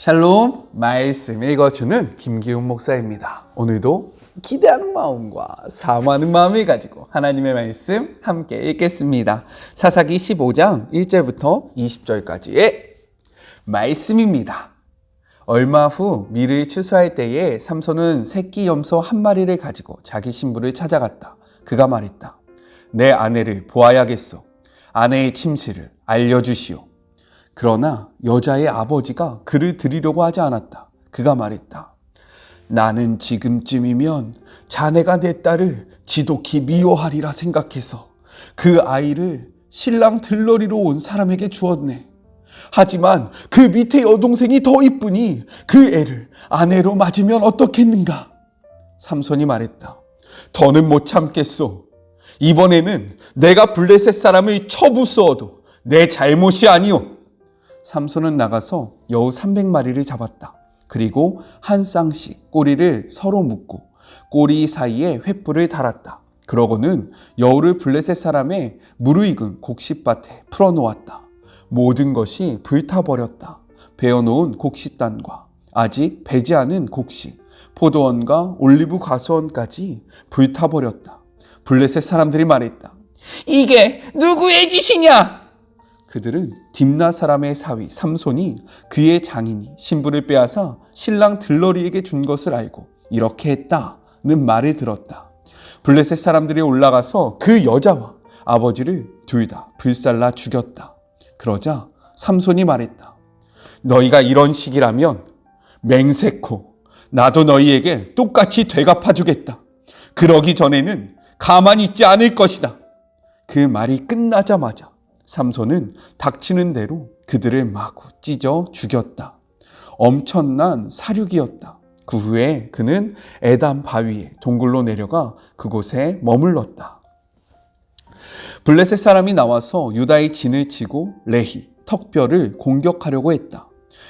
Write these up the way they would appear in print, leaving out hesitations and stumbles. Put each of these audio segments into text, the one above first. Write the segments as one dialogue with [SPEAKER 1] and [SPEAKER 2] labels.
[SPEAKER 1] 샬롬, 말씀 읽어주는 김기훈 목사입니다. 오늘도 기대하는 마음과 사모하는 마음을 가지고 하나님의 말씀 함께 읽겠습니다. 사사기 15장 1절부터 20절까지의 말씀입니다. 얼마 후 밀을 추수할 때에 삼손은 새끼 염소 한 마리를 가지고 자기 신부를 찾아갔다. 그가 말했다. 내 아내를 보아야겠소. 아내의 침실을 알려주시오. 그러나 여자의 아버지가 그를 드리려고 하지 않았다. 그가 말했다. 나는 지금쯤이면 자네가 내 딸을 지독히 미워하리라 생각해서 그 아이를 신랑 들러리로 온 사람에게 주었네. 하지만 그 밑에 여동생이 더 이쁘니 그 애를 아내로 맞으면 어떻겠는가? 삼손이 말했다. 더는 못 참겠소. 이번에는 내가 블레셋 사람을 쳐부수어도 내 잘못이 아니오. 삼손은 나가서 여우 300마리를 잡았다. 그리고 한 쌍씩 꼬리를 서로 묶고 꼬리 사이에 횃불을 달았다. 그러고는 여우를 블레셋 사람의 무르익은 곡식밭에 풀어놓았다. 모든 것이 불타버렸다. 베어놓은 곡식단과 아직 배지 않은 곡식, 포도원과 올리브 과수원까지 불타버렸다. 블레셋 사람들이 말했다. 이게 누구의 짓이냐? 그들은 딥나 사람의 사위 삼손이 그의 장인이 신부를 빼앗아 신랑 들러리에게 준 것을 알고 이렇게 했다는 말을 들었다. 블레셋 사람들이 올라가서 그 여자와 아버지를 둘 다 불살라 죽였다. 그러자 삼손이 말했다. 너희가 이런 식이라면 맹세코 나도 너희에게 똑같이 되갚아주겠다. 그러기 전에는 가만히 있지 않을 것이다. 그 말이 끝나자마자 삼손은 닥치는 대로 그들을 마구 찢어 죽였다. 엄청난 사륙이었다. 그 후에 그는 에담 바위에 동굴로 내려가 그곳에 머물렀다. 블레셋 사람이 나와서 유다의 진을 치고 레히, 턱뼈를 공격하려고 했다.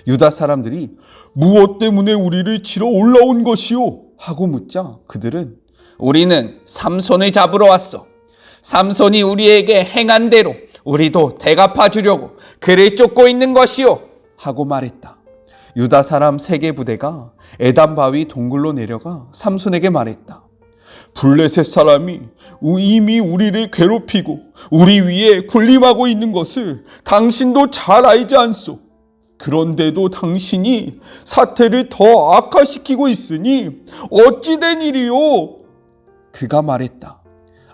[SPEAKER 1] 유다 사람들이 무엇 때문에 우리를 치러 올라온 것이오? 하고 묻자 그들은 우리는 삼손을 잡으러 왔어. 삼손이 우리에게 행한 대로 우리도 대갚아 주려고 그를 쫓고 있는 것이오. 하고 말했다. 유다 사람 3개 부대가 에담 바위 동굴로 내려가 삼손에게 말했다. 블레셋 사람이 이미 우리를 괴롭히고 우리 위에 군림하고 있는 것을 당신도 잘 알지 않소. 그런데도 당신이 사태를 더 악화시키고 있으니 어찌 된 일이오? 그가 말했다.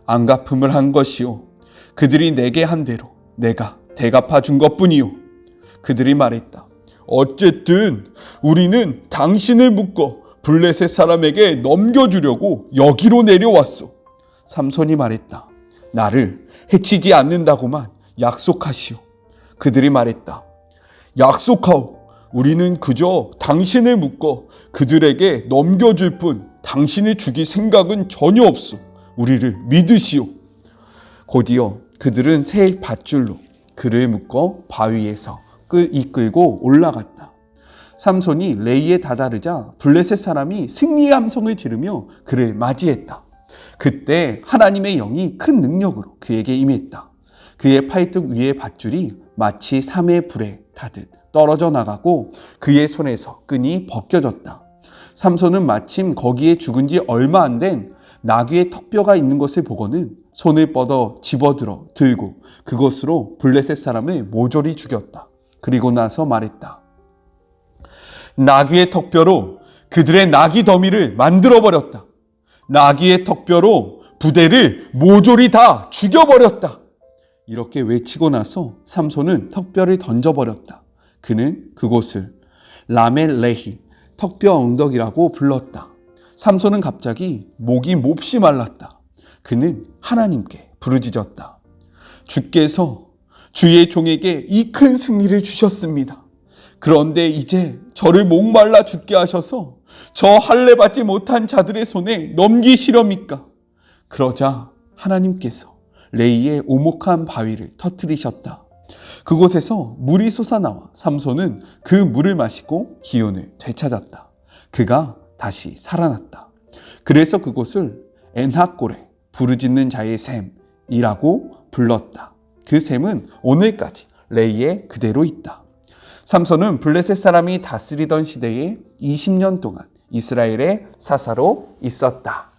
[SPEAKER 1] 안갚음을 한 것이오. 그들이 내게 한 대로 내가 대갚아 준 것뿐이오. 그들이 말했다. 어쨌든 우리는 당신을 묶어 블레셋 사람에게 넘겨주려고 여기로 내려왔소. 삼손이 말했다. 나를 해치지 않는다고만 약속하시오. 그들이 말했다. 약속하오. 우리는 그저 당신을 묶어 그들에게 넘겨줄 뿐 당신을 죽일 생각은 전혀 없소. 우리를 믿으시오. 곧이어 그들은 새 밧줄로 그를 묶어 바위에서 이끌고 올라갔다. 삼손이 레이에 다다르자 블레셋 사람이 승리의 함성을 지르며 그를 맞이했다. 그때 하나님의 영이 큰 능력으로 그에게 임했다. 그의 팔뚝 위의 밧줄이 마치 삼의 불에 타듯 떨어져 나가고 그의 손에서 끈이 벗겨졌다. 삼손은 마침 거기에 죽은 지 얼마 안 된 나귀의 턱뼈가 있는 것을 보고는 손을 뻗어 집어들어 들고 그것으로 블레셋 사람을 모조리 죽였다. 그리고 나서 말했다. 나귀의 턱뼈로 그들의 나귀 더미를 만들어버렸다. 나귀의 턱뼈로 부대를 모조리 다 죽여버렸다. 이렇게 외치고 나서 삼손은 턱뼈를 던져버렸다. 그는 그곳을 라멜레히 턱뼈 언덕이라고 불렀다. 삼손은 갑자기 목이 몹시 말랐다. 그는 하나님께 부르짖었다. 주께서 주의 종에게 이 큰 승리를 주셨습니다. 그런데 이제 저를 목말라 죽게 하셔서 저 할례 받지 못한 자들의 손에 넘기시렵니까? 그러자 하나님께서 레이의 오목한 바위를 터뜨리셨다. 그곳에서 물이 솟아나와 삼손은 그 물을 마시고 기운을 되찾았다. 그가 다시 살아났다. 그래서 그곳을 엔하골에 부르짖는 자의 샘이라고 불렀다. 그 샘은 오늘까지 레이에 그대로 있다. 삼손은 블레셋 사람이 다스리던 시대에 20년 동안 이스라엘의 사사로 있었다.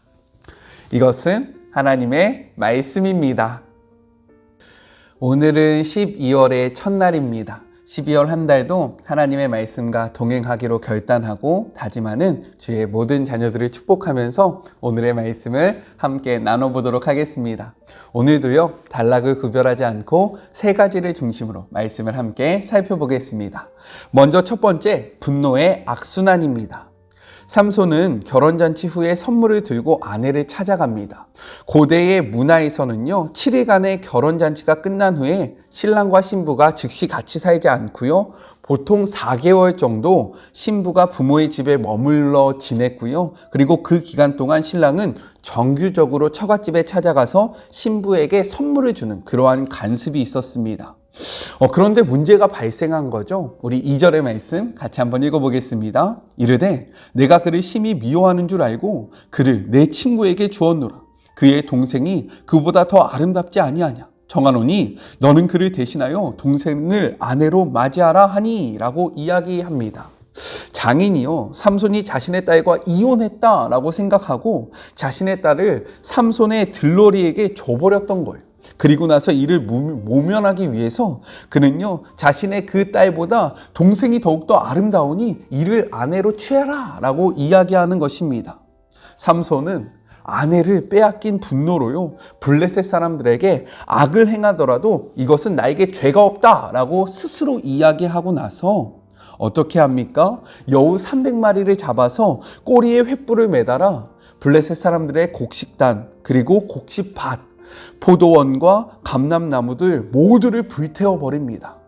[SPEAKER 1] 이것은 하나님의 말씀입니다. 오늘은 12월의 첫날입니다. 12월 한 달도 하나님의 말씀과 동행하기로 결단하고 다짐하는 주의 모든 자녀들을 축복하면서 오늘의 말씀을 함께 나눠보도록 하겠습니다. 오늘도요, 단락을 구별하지 않고 세 가지를 중심으로 말씀을 함께 살펴보겠습니다. 먼저 첫 번째, 분노의 악순환입니다. 삼손은 결혼잔치 후에 선물을 들고 아내를 찾아갑니다. 고대의 문화에서는요, 7일간의 결혼잔치가 끝난 후에 신랑과 신부가 즉시 같이 살지 않고요, 보통 4개월 정도 신부가 부모의 집에 머물러 지냈고요, 그리고 그 기간 동안 신랑은 정규적으로 처갓집에 찾아가서 신부에게 선물을 주는 그러한 관습이 있었습니다. 그런데 문제가 발생한 거죠. 우리 2절의 말씀 같이 한번 읽어보겠습니다. 이르되 내가 그를 심히 미워하는 줄 알고 그를 내 친구에게 주었노라. 그의 동생이 그보다 더 아름답지 아니하냐. 정하노니 너는 그를 대신하여 동생을 아내로 맞이하라 하니 라고 이야기합니다. 장인이요, 삼손이 자신의 딸과 이혼했다라고 생각하고 자신의 딸을 삼손의 들러리에게 줘버렸던 거예요. 그리고 나서 이를 모면하기 위해서 그는요, 자신의 그 딸보다 동생이 더욱더 아름다우니 이를 아내로 취하라 라고 이야기하는 것입니다. 삼손은 아내를 빼앗긴 분노로요, 블레셋 사람들에게 악을 행하더라도 이것은 나에게 죄가 없다라고 스스로 이야기하고 나서 어떻게 합니까? 여우 300마리를 잡아서 꼬리에 횃불을 매달아 블레셋 사람들의 곡식단, 그리고 곡식밭, 포도원과 감람나무들 모두를 불태워 버립니다.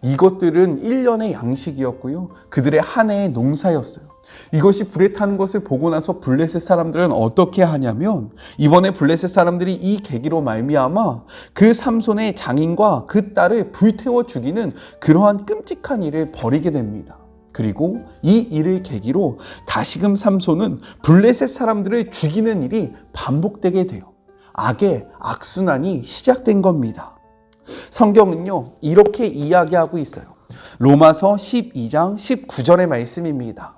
[SPEAKER 1] 이것들은 1년의 양식이었고요, 그들의 한 해의 농사였어요. 이것이 불에 타는 것을 보고 나서 블레셋 사람들은 어떻게 하냐면, 이번에 블레셋 사람들이 이 계기로 말미암아 그 삼손의 장인과 그 딸을 불태워 죽이는 그러한 끔찍한 일을 벌이게 됩니다. 그리고 이 일을 계기로 다시금 삼손은 블레셋 사람들을 죽이는 일이 반복되게 돼요. 악의 악순환이 시작된 겁니다. 성경은요, 이렇게 이야기하고 있어요. 로마서 12장 19절의 말씀입니다.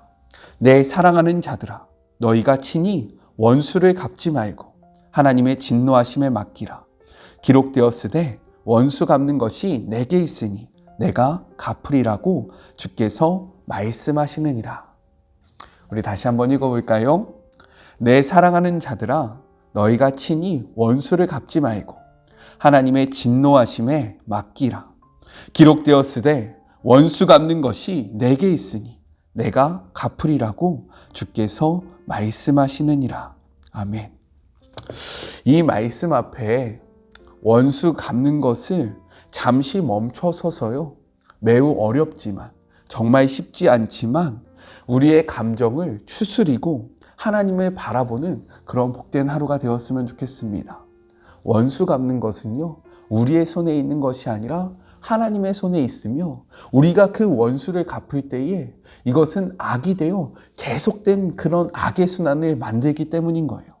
[SPEAKER 1] 내 사랑하는 자들아, 너희가 친히 원수를 갚지 말고 하나님의 진노하심에 맡기라. 기록되었으되 원수 갚는 것이 내게 있으니 내가 갚으리라고 주께서 말씀하시느니라. 우리 다시 한번 읽어볼까요? 내 사랑하는 자들아, 너희가 친히 원수를 갚지 말고 하나님의 진노하심에 맡기라. 기록되었으되 원수 갚는 것이 내게 있으니 내가 갚으리라고 주께서 말씀하시느니라. 아멘. 이 말씀 앞에 원수 갚는 것을 잠시 멈춰서서요, 매우 어렵지만, 정말 쉽지 않지만 우리의 감정을 추스리고 하나님을 바라보는 그런 복된 하루가 되었으면 좋겠습니다. 원수 갚는 것은요, 우리의 손에 있는 것이 아니라 하나님의 손에 있으며, 우리가 그 원수를 갚을 때에 이것은 악이 되어 계속된 그런 악의 순환을 만들기 때문인 거예요.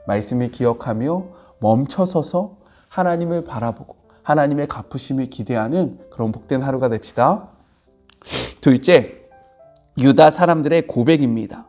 [SPEAKER 1] 말씀을 기억하며 멈춰서서 하나님을 바라보고 하나님의 갚으심을 기대하는 그런 복된 하루가 됩시다. 둘째, 유다 사람들의 고백입니다.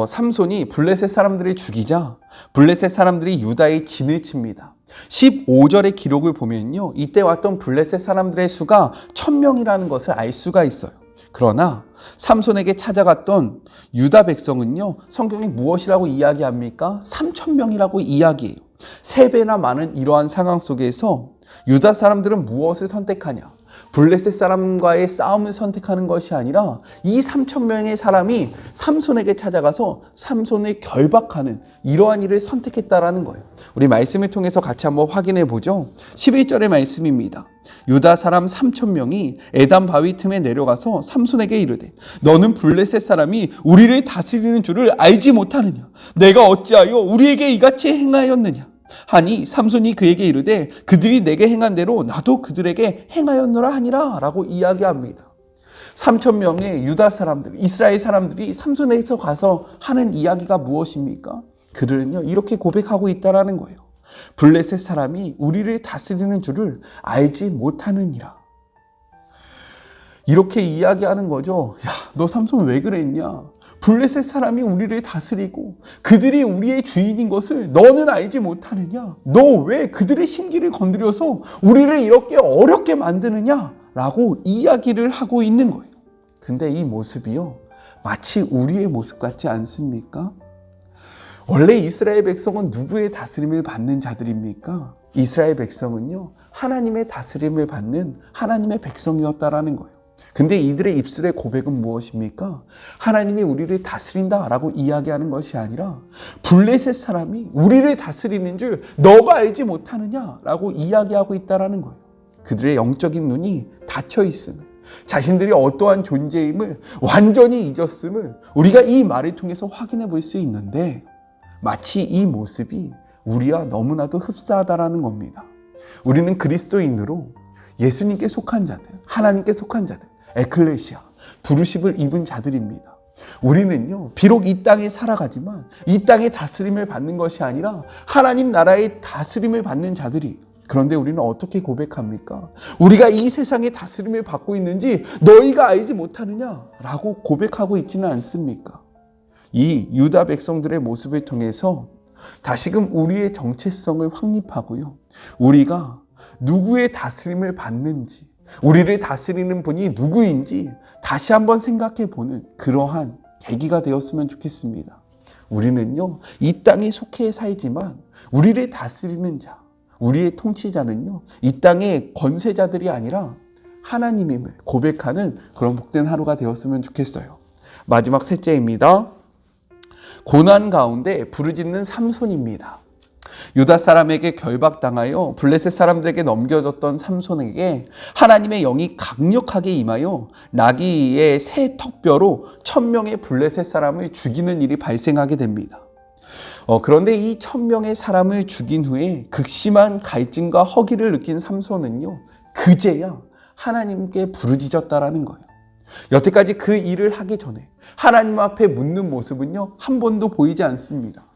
[SPEAKER 1] 삼손이 블레셋 사람들을 죽이자 블레셋 사람들이 유다의 진을 칩니다. 15절의 기록을 보면요, 이때 왔던 블레셋 사람들의 수가 1000명이라는 것을 알 수가 있어요. 그러나 삼손에게 찾아갔던 유다 백성은요, 성경이 무엇이라고 이야기합니까? 3000명이라고 이야기해요. 3배나 많은 이러한 상황 속에서 유다 사람들은 무엇을 선택하냐? 블레셋 사람과의 싸움을 선택하는 것이 아니라 이 3000명의 사람이 삼손에게 찾아가서 삼손을 결박하는 이러한 일을 선택했다라는 거예요. 우리 말씀을 통해서 같이 한번 확인해 보죠. 11절의 말씀입니다. 유다 사람 3000명이 에담 바위 틈에 내려가서 삼손에게 이르되 너는 블레셋 사람이 우리를 다스리는 줄을 알지 못하느냐? 내가 어찌하여 우리에게 이같이 행하였느냐? 하니 삼손이 그에게 이르되 그들이 내게 행한 대로 나도 그들에게 행하였노라 하니라 라고 이야기합니다. 3000명의 유다 사람들, 이스라엘 사람들이 삼손에게서 가서 하는 이야기가 무엇입니까? 그들은요, 이렇게 고백하고 있다라는 거예요. 블레셋 사람이 우리를 다스리는 줄을 알지 못하느니라. 이렇게 이야기하는 거죠. 야, 너 삼손 왜 그랬냐? 블레셋 사람이 우리를 다스리고 그들이 우리의 주인인 것을 너는 알지 못하느냐? 너 왜 그들의 심기를 건드려서 우리를 이렇게 어렵게 만드느냐? 라고 이야기를 하고 있는 거예요. 근데 이 모습이요, 마치 우리의 모습 같지 않습니까? 원래 이스라엘 백성은 누구의 다스림을 받는 자들입니까? 이스라엘 백성은요, 하나님의 다스림을 받는 하나님의 백성이었다라는 거예요. 근데 이들의 입술의 고백은 무엇입니까? 하나님이 우리를 다스린다라고 이야기하는 것이 아니라 블레셋 사람이 우리를 다스리는 줄 너가 알지 못하느냐라고 이야기하고 있다라는 거예요. 그들의 영적인 눈이 닫혀 있음을, 자신들이 어떠한 존재임을 완전히 잊었음을 우리가 이 말을 통해서 확인해 볼 수 있는데, 마치 이 모습이 우리와 너무나도 흡사하다라는 겁니다. 우리는 그리스도인으로 예수님께 속한 자들, 하나님께 속한 자들, 에클레시아, 부르심을 입은 자들입니다. 우리는요, 비록 이 땅에 살아가지만 이 땅의 다스림을 받는 것이 아니라 하나님 나라의 다스림을 받는 자들이에요. 그런데 우리는 어떻게 고백합니까? 우리가 이 세상의 다스림을 받고 있는지 너희가 알지 못하느냐라고 고백하고 있지는 않습니까? 이 유다 백성들의 모습을 통해서 다시금 우리의 정체성을 확립하고요, 우리가 누구의 다스림을 받는지, 우리를 다스리는 분이 누구인지 다시 한번 생각해 보는 그러한 계기가 되었으면 좋겠습니다. 우리는요, 이 땅에 속해 살지만 우리를 다스리는 자, 우리의 통치자는요, 이 땅의 권세자들이 아니라 하나님임을 고백하는 그런 복된 하루가 되었으면 좋겠어요. 마지막 셋째입니다. 고난 가운데 부르짖는 삼손입니다. 유다 사람에게 결박당하여 블레셋 사람들에게 넘겨졌던 삼손에게 하나님의 영이 강력하게 임하여 나귀의 새 턱뼈로 1000명의 블레셋 사람을 죽이는 일이 발생하게 됩니다. 그런데 이 1000명의 사람을 죽인 후에 극심한 갈증과 허기를 느낀 삼손은요, 그제야 하나님께 부르짖었다라는 거예요. 여태까지 그 일을 하기 전에 하나님 앞에 묻는 모습은요, 한 번도 보이지 않습니다.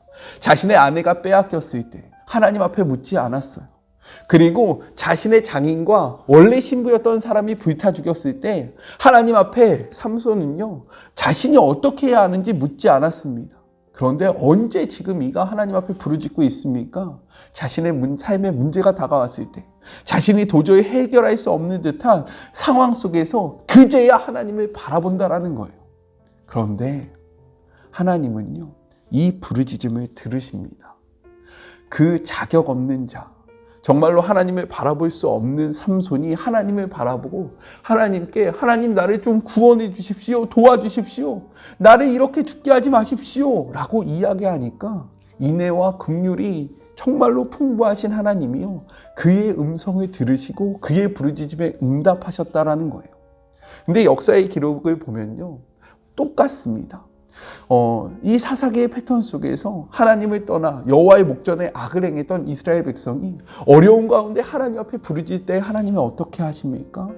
[SPEAKER 1] 자신의 아내가 빼앗겼을 때 하나님 앞에 묻지 않았어요. 그리고 자신의 장인과 원래 신부였던 사람이 불타 죽였을 때 하나님 앞에 삼손은요, 자신이 어떻게 해야 하는지 묻지 않았습니다. 그런데 언제 지금 이가 하나님 앞에 부르짖고 있습니까? 자신의 삶에 문제가 다가왔을 때, 자신이 도저히 해결할 수 없는 듯한 상황 속에서 그제야 하나님을 바라본다라는 거예요. 그런데 하나님은요, 이 부르짖음을 들으십니다. 그 자격 없는 자, 정말로 하나님을 바라볼 수 없는 삼손이 하나님을 바라보고 하나님께, 하나님 나를 좀 구원해 주십시오, 도와주십시오, 나를 이렇게 죽게 하지 마십시오 라고 이야기하니까 인애와 긍휼이 정말로 풍부하신 하나님이요, 그의 음성을 들으시고 그의 부르짖음에 응답하셨다라는 거예요. 근데 역사의 기록을 보면요, 똑같습니다. 이 사사기의 패턴 속에서 하나님을 떠나 여호와의 목전에 악을 행했던 이스라엘 백성이 어려운 가운데 하나님 앞에 부르짖을 때 하나님은 어떻게 하십니까?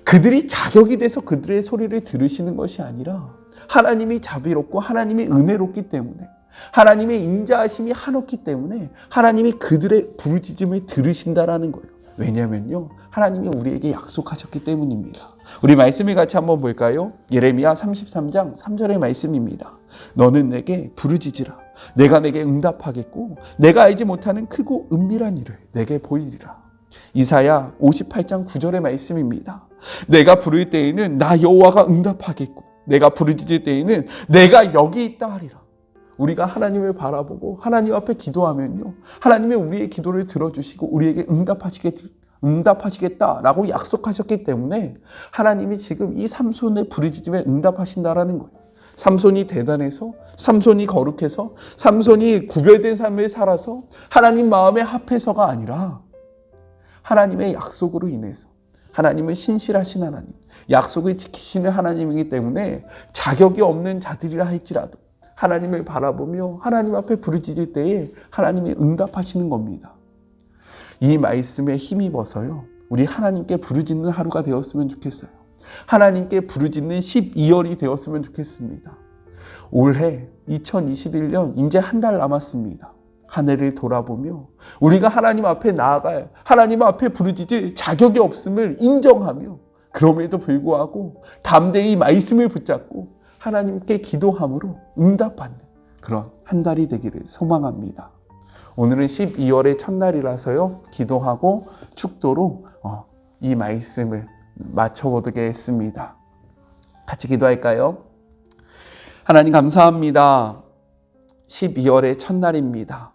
[SPEAKER 1] 그들이 자격이 돼서 그들의 소리를 들으시는 것이 아니라 하나님이 자비롭고 하나님이 은혜롭기 때문에, 하나님의 인자하심이 한없기 때문에 하나님이 그들의 부르짖음을 들으신다라는 거예요. 왜냐면요, 하나님이 우리에게 약속하셨기 때문입니다. 우리 말씀을 같이 한번 볼까요? 예레미야 33장 3절의 말씀입니다. 너는 내게 부르짖으라. 내가 내게 응답하겠고 내가 알지 못하는 크고 은밀한 일을 내게 보이리라. 이사야 58장 9절의 말씀입니다. 내가 부를 때에는 나 여호와가 응답하겠고 내가 부르짖을 때에는 내가 여기 있다 하리라. 우리가 하나님을 바라보고 하나님 앞에 기도하면요, 하나님이 우리의 기도를 들어주시고 우리에게 응답하시겠다라고 약속하셨기 때문에 하나님이 지금 이 삼손의 부르짖음에 응답하신다라는 거예요. 삼손이 대단해서, 삼손이 거룩해서, 삼손이 구별된 삶을 살아서 하나님 마음에 합해서가 아니라 하나님의 약속으로 인해서, 하나님은 신실하신 하나님, 약속을 지키시는 하나님이기 때문에 자격이 없는 자들이라 할지라도 하나님을 바라보며 하나님 앞에 부르짖을 때에 하나님이 응답하시는 겁니다. 이 말씀에 힘입어서요, 우리 하나님께 부르짖는 하루가 되었으면 좋겠어요. 하나님께 부르짖는 12월이 되었으면 좋겠습니다. 올해 2021년 이제 한 달 남았습니다. 한 해를 돌아보며 우리가 하나님 앞에 나아갈, 하나님 앞에 부르짖을 자격이 없음을 인정하며 그럼에도 불구하고 담대히 말씀을 붙잡고 하나님께 기도함으로 응답받는 그런 한 달이 되기를 소망합니다. 오늘은 12월의 첫날이라서요. 기도하고 축도로 이 말씀을 마쳐보겠습니다. 같이 기도할까요? 하나님 감사합니다. 12월의 첫날입니다.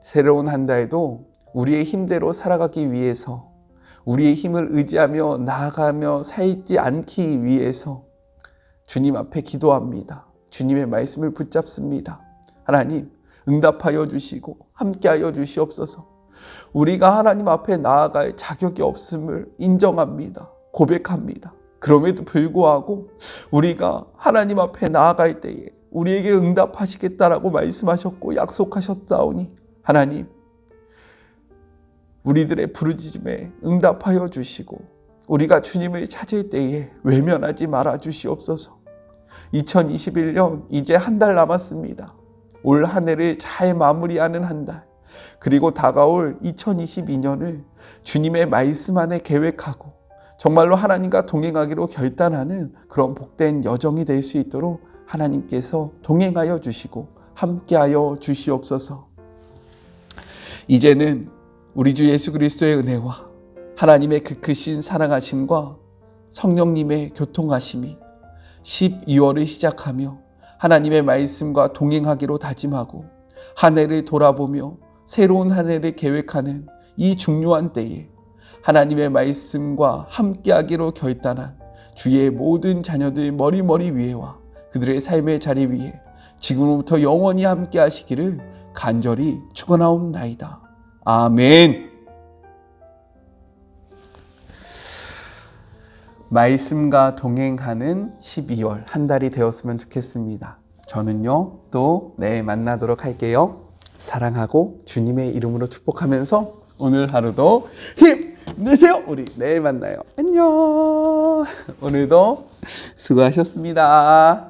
[SPEAKER 1] 새로운 한 달도 우리의 힘대로 살아가기 위해서, 우리의 힘을 의지하며 나아가며 살지 않기 위해서 주님 앞에 기도합니다. 주님의 말씀을 붙잡습니다. 하나님 응답하여 주시고 함께하여 주시옵소서. 우리가 하나님 앞에 나아갈 자격이 없음을 인정합니다. 고백합니다. 그럼에도 불구하고 우리가 하나님 앞에 나아갈 때에 우리에게 응답하시겠다라고 말씀하셨고 약속하셨사오니 하나님 우리들의 부르짖음에 응답하여 주시고 우리가 주님을 찾을 때에 외면하지 말아 주시옵소서. 2021년 이제 한 달 남았습니다. 올 한 해를 잘 마무리하는 한 달, 그리고 다가올 2022년을 주님의 말씀 안에 계획하고 정말로 하나님과 동행하기로 결단하는 그런 복된 여정이 될 수 있도록 하나님께서 동행하여 주시고 함께하여 주시옵소서. 이제는 우리 주 예수 그리스도의 은혜와 하나님의 그 크신 사랑하심과 성령님의 교통하심이 12월을 시작하며 하나님의 말씀과 동행하기로 다짐하고 한 해를 돌아보며 새로운 한 해를 계획하는 이 중요한 때에 하나님의 말씀과 함께하기로 결단한 주의 모든 자녀들 머리머리 위에와 그들의 삶의 자리 위에 지금부터 영원히 함께 하시기를 간절히 축원하옵나이다. 아멘. 말씀과 동행하는 12월 한 달이 되었으면 좋겠습니다. 저는요 또 내일 만나도록 할게요. 사랑하고 주님의 이름으로 축복하면서 오늘 하루도 힘내세요. 우리 내일 만나요. 안녕. 오늘도 수고하셨습니다.